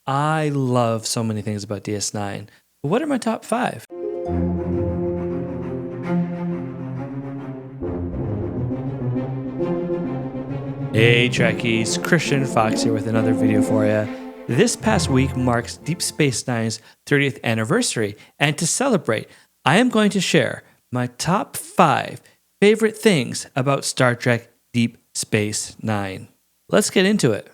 I love so many things about DS9. What are my top 5? Hey Trekkies, Christian Fox here with another video for you. This past week marks Deep Space Nine's 30th anniversary, and to celebrate, I am going to share my top 5 favorite things about Star Trek Deep Space Nine. Let's get into it.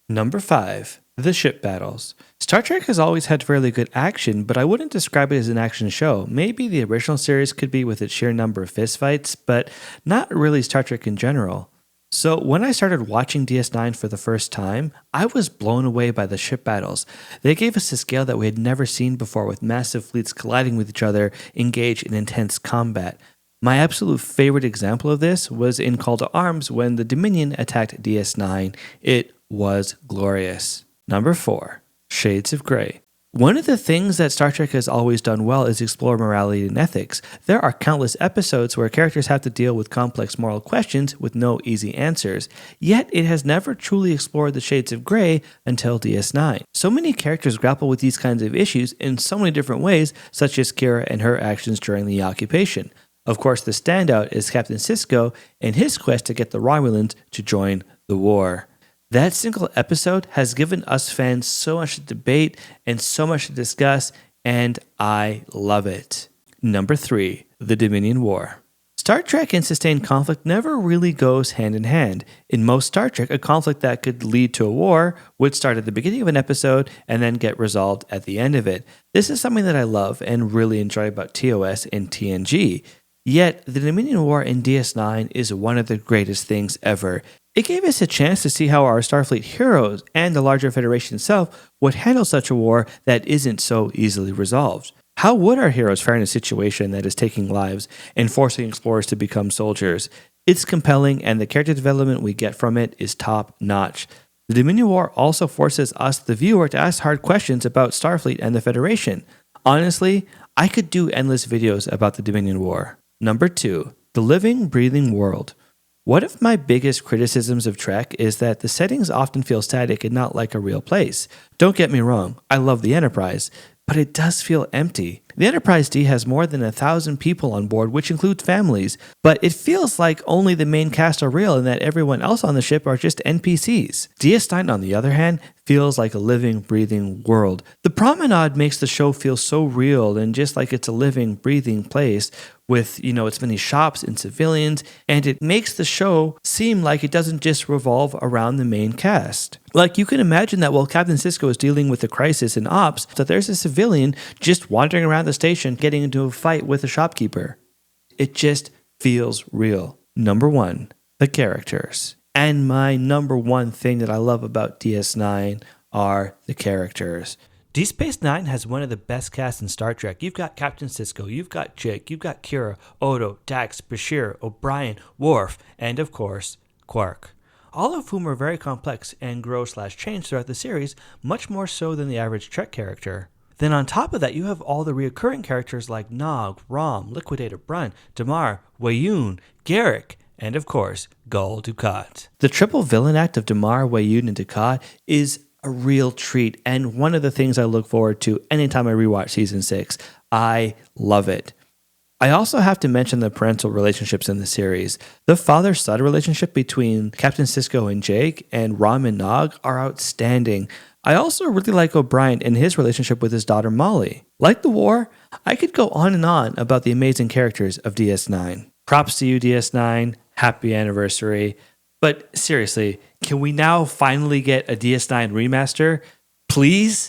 Number 5. The ship battles. Star Trek has always had fairly good action, but I wouldn't describe it as an action show. Maybe the original series could be with its sheer number of fistfights, but not really Star Trek in general. So when I started watching DS9 for the first time, I was blown away by the ship battles. They gave us a scale that we had never seen before, with massive fleets colliding with each other, engaged in intense combat. My absolute favorite example of this was in Call to Arms when the Dominion attacked DS9. It was glorious. Number 4. Shades of Grey. One of the things that Star Trek has always done well is explore morality and ethics. There are countless episodes where characters have to deal with complex moral questions with no easy answers, yet it has never truly explored the shades of gray until DS9. So many characters grapple with these kinds of issues in so many different ways, such as Kira and her actions during the occupation. Of course, the standout is Captain Sisko and his quest to get the Romulans to join the war. That single episode has given us fans so much to debate and so much to discuss, and I love it. Number 3. The Dominion War. Star Trek and sustained conflict never really goes hand in hand. In most Star Trek, a conflict that could lead to a war would start at the beginning of an episode and then get resolved at the end of it. This is something that I love and really enjoy about TOS and TNG. Yet, the Dominion War in DS9 is one of the greatest things ever. It gave us a chance to see how our Starfleet heroes and the larger Federation itself would handle such a war that isn't so easily resolved. How would our heroes fare in a situation that is taking lives and forcing explorers to become soldiers? It's compelling, and the character development we get from it is top-notch. The Dominion War also forces us, the viewer, to ask hard questions about Starfleet and the Federation. Honestly, I could do endless videos about the Dominion War. Number 2. The Living, Breathing World. One of my biggest criticisms of Trek is that the settings often feel static and not like a real place. Don't get me wrong, I love the Enterprise, but it does feel empty. The Enterprise D has more than 1,000 people on board, which includes families, but it feels like only the main cast are real and that everyone else on the ship are just NPCs. DS9, on the other hand, feels like a living, breathing world. The promenade makes the show feel so real and just like it's a living, breathing place with, its many shops and civilians, and it makes the show seem like it doesn't just revolve around the main cast. Like, you can imagine that while Captain Sisko is dealing with the crisis in ops, that there's a civilian just wandering around the station getting into a fight with a shopkeeper. It just feels real. Number 1, the characters. And my number 1 thing that I love about DS9 are the characters. Deep Space Nine has one of the best casts in Star Trek. You've got Captain Sisko, you've got Jake, you've got Kira, Odo, Dax, Bashir, O'Brien, Worf, and of course, Quark. All of whom are very complex and grow/change throughout the series, much more so than the average Trek character. Then on top of that, you have all the recurring characters like Nog, Rom, Liquidator Brun, Damar, Weyoun, Garrick, and of course, Gul Dukat. The triple villain act of Damar, Weyoun, and Dukat is a real treat, and one of the things I look forward to anytime I rewatch Season 6. I love it. I also have to mention the parental relationships in the series. The father-son relationship between Captain Sisko and Jake and Rom and Nog are outstanding. I also really like O'Brien and his relationship with his daughter Molly. Like the war, I could go on and on about the amazing characters of DS9. Props to you, DS9. Happy anniversary. But seriously, can we now finally get a DS9 remaster? Please?